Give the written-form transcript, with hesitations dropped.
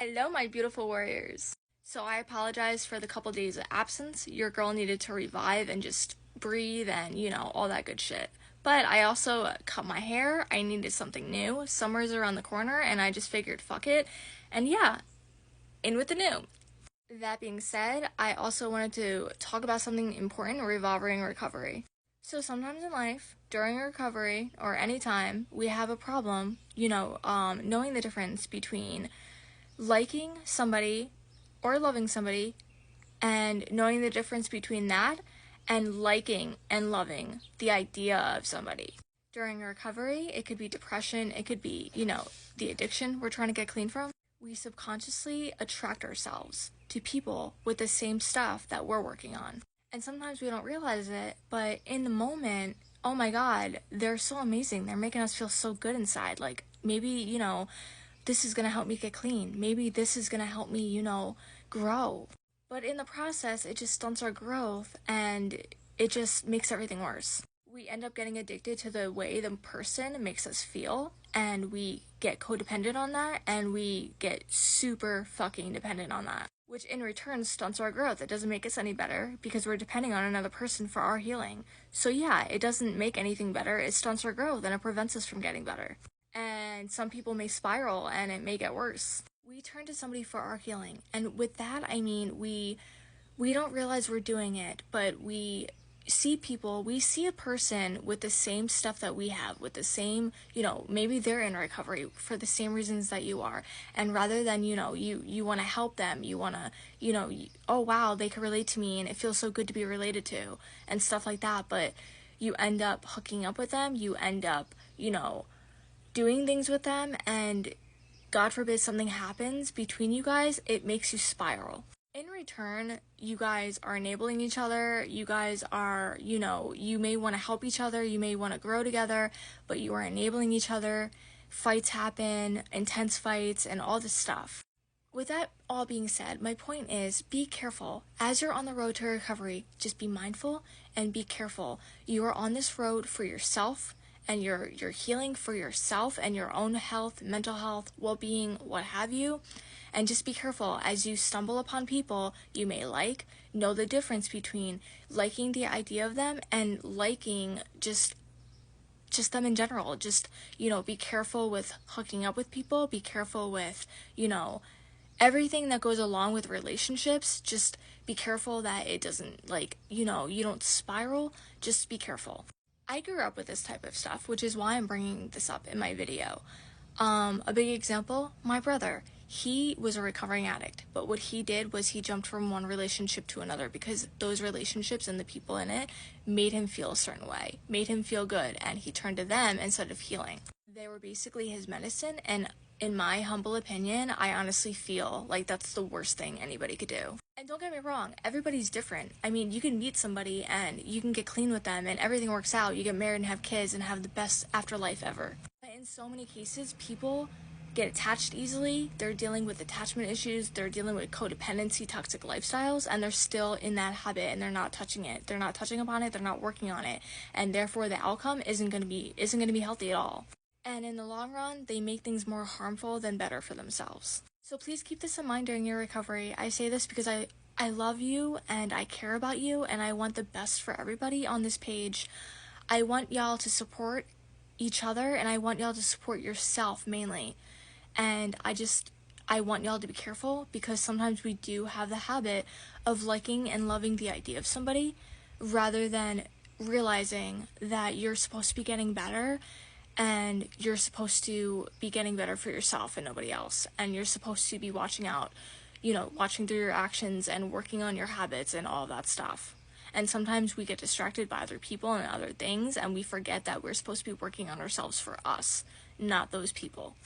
Hello, my beautiful warriors. So I apologize for the couple days of absence. Your girl needed to revive and just breathe and, all that good shit. But I also cut my hair. I needed something new. Summer's around the corner, and I just figured, fuck it. And yeah, in with the new. That being said, I also wanted to talk about something important revolving recovery. So sometimes in life, during recovery or any time, we have a problem, knowing the difference between liking somebody or loving somebody and knowing the difference between that and liking and loving the idea of somebody. During recovery, it could be depression, it could be, the addiction we're trying to get clean from. We subconsciously attract ourselves to people with the same stuff that we're working on. And sometimes we don't realize it, but in the moment, oh my God, they're so amazing. They're making us feel so good inside. Like maybe, this is going to help me get clean. Maybe this is going to help me, grow. But in the process, it just stunts our growth and it just makes everything worse. We end up getting addicted to the way the person makes us feel, and we get codependent on that, and we get super fucking dependent on that, which in return stunts our growth. It doesn't make us any better because we're depending on another person for our healing. So yeah, it doesn't make anything better. It stunts our growth and it prevents us from getting better. And some people may spiral and it may get worse. We turn to somebody for our healing, and with that I mean we don't realize we're doing it, but we see a person with the same stuff that we have, with the same, maybe they're in recovery for the same reasons that you are, and rather than, you want to help them, you want to, oh wow, they can relate to me and it feels so good to be related to and stuff like that, but you end up hooking up with them, you end up, doing things with them, and God forbid something happens between you guys, it makes you spiral. In return, you guys are enabling each other, you guys are, you may want to help each other, you may want to grow together, but you are enabling each other, fights happen, intense fights, and all this stuff. With that all being said, my point is, be careful. As you're on the road to recovery, just be mindful and be careful. You are on this road for yourself, and you're healing for yourself and your own health, mental health, well-being, what have you. And just be careful as you stumble upon people you may like. Know the difference between liking the idea of them and liking just them in general. Just, be careful with hooking up with people. Be careful with, everything that goes along with relationships. Just be careful that it doesn't, you don't spiral. Just be careful. I grew up with this type of stuff, which is why I'm bringing this up in my video. A big example, my brother. He was a recovering addict, but what he did was he jumped from one relationship to another because those relationships and the people in it made him feel a certain way, made him feel good, and he turned to them instead of healing. They were basically his medicine, and in my humble opinion, I honestly feel like that's the worst thing anybody could do. And don't get me wrong, everybody's different. I mean, you can meet somebody and you can get clean with them and everything works out. You get married and have kids and have the best afterlife ever. But in so many cases, people get attached easily, they're dealing with attachment issues, they're dealing with codependency, toxic lifestyles, and they're still in that habit and they're not touching it. They're not touching upon it, they're not working on it. And therefore the outcome isn't gonna be healthy at all. And in the long run, they make things more harmful than better for themselves. So please keep this in mind during your recovery. I say this because I love you and I care about you and I want the best for everybody on this page. I want y'all to support each other and I want y'all to support yourself mainly. And I want y'all to be careful because sometimes we do have the habit of liking and loving the idea of somebody rather than realizing that you're supposed to be getting better and you're supposed to be getting better for yourself and nobody else. And you're supposed to be watching out, watching through your actions and working on your habits and all that stuff. And sometimes we get distracted by other people and other things and we forget that we're supposed to be working on ourselves for us, not those people.